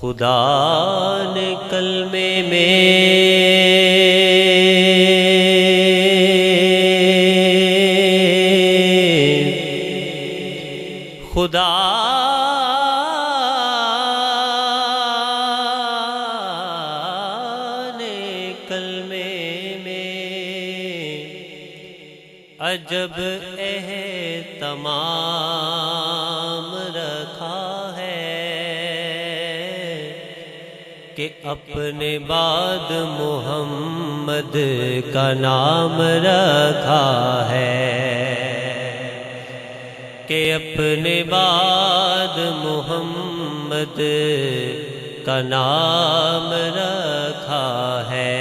خدا نے کلمے میں خدا نے کلمے میں عجب اہتمام رکھا ہے کہ اپنے بعد محمد کا نام رکھا ہے، کہ اپنے بعد محمد کا نام رکھا ہے۔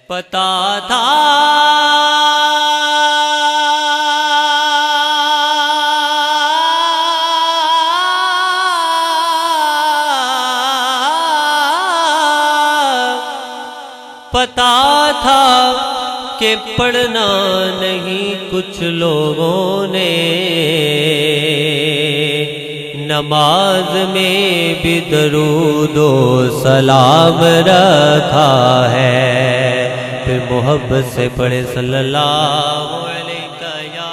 پتا تھا پتا تھا کہ پڑھنا نہیں کچھ لوگوں نے، نماز میں بھی درود و سلام رکھا ہے، پھر محبت سے پڑھے صلی اللہ علیہ یا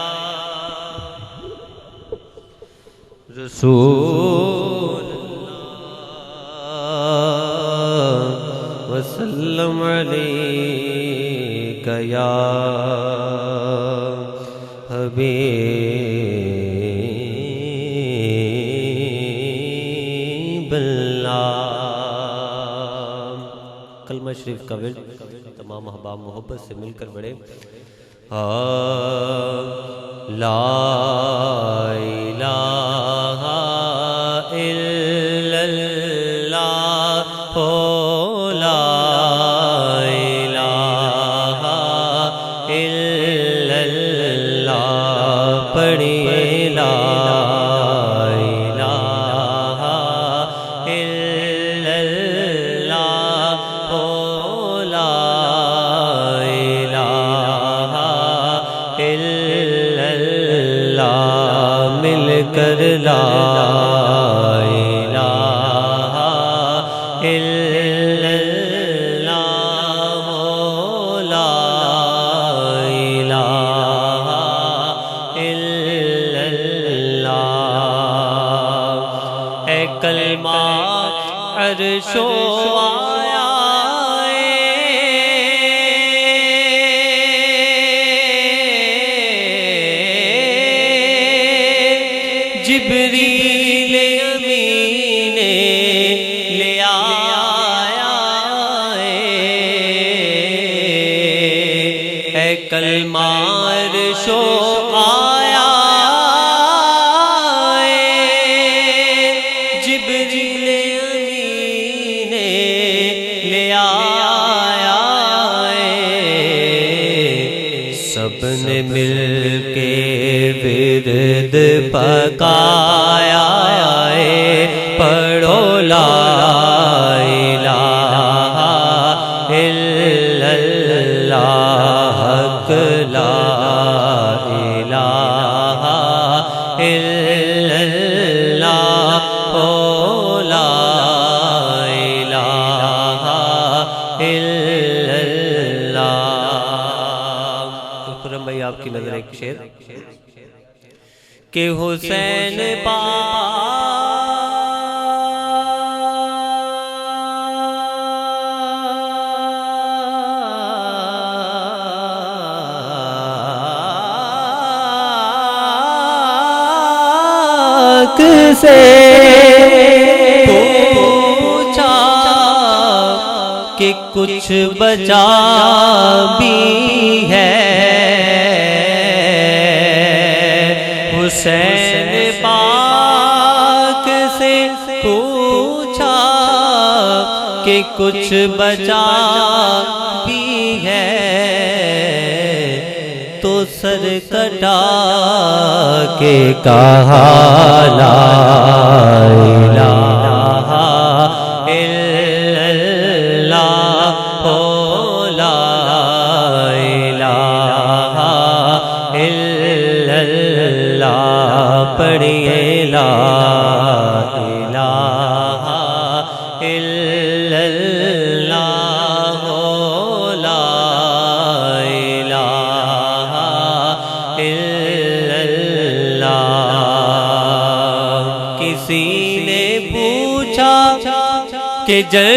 رسول اللہ وسلم علیک یا حبیب اللہ۔ کلمہ شریف کا ورد تمام احباب محبت سے مل کر بڑھے۔ لا الہ الا اللہ، لا الہ الا اللہ، پڑھیے لا الہ الا اللہ، لا الہ الا اللہ، مل کر لا الہ الا اللہ، لا الہ الا اللہ۔ اے کلمہ عرش و آیا جبریل امین لے آیا، اے کلمہ عرش و آیا جبریل امین لے آیا، سب نے مل کے ورد پکایا، پڑھو لا الہ الا اللہ، حق لا الہ الا اللہ، لا الہ الا اللہ۔ خرم بھائی آپ کی نظر ایک شعر کہ حسین پاک سے پوچھا کہ کچھ بچا بھی ہے، حسین پاک سے پوچھا کہ کچھ بچا بھی ہے، تو سر کٹا کے کہا لا الہ الا اللہ، لا الہ الا اللہ، پڑھیے لا الہ الا اللہ لا الہ الا اللہ۔ کسی نے پوچھا کہ جنت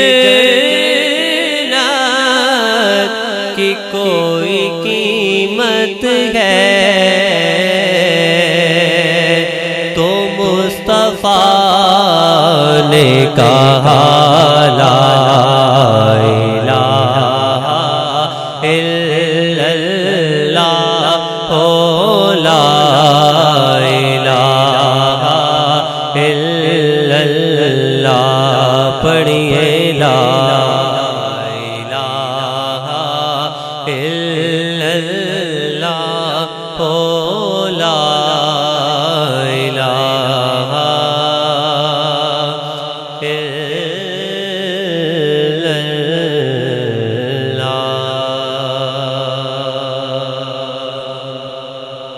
کی کوئی قیمت ہے تو مصطفیٰ نے کہا لا الہ الا اللہ لا الہ الا اللہ۔ پڑھیے لا الہ الا اللہ لا الہ الا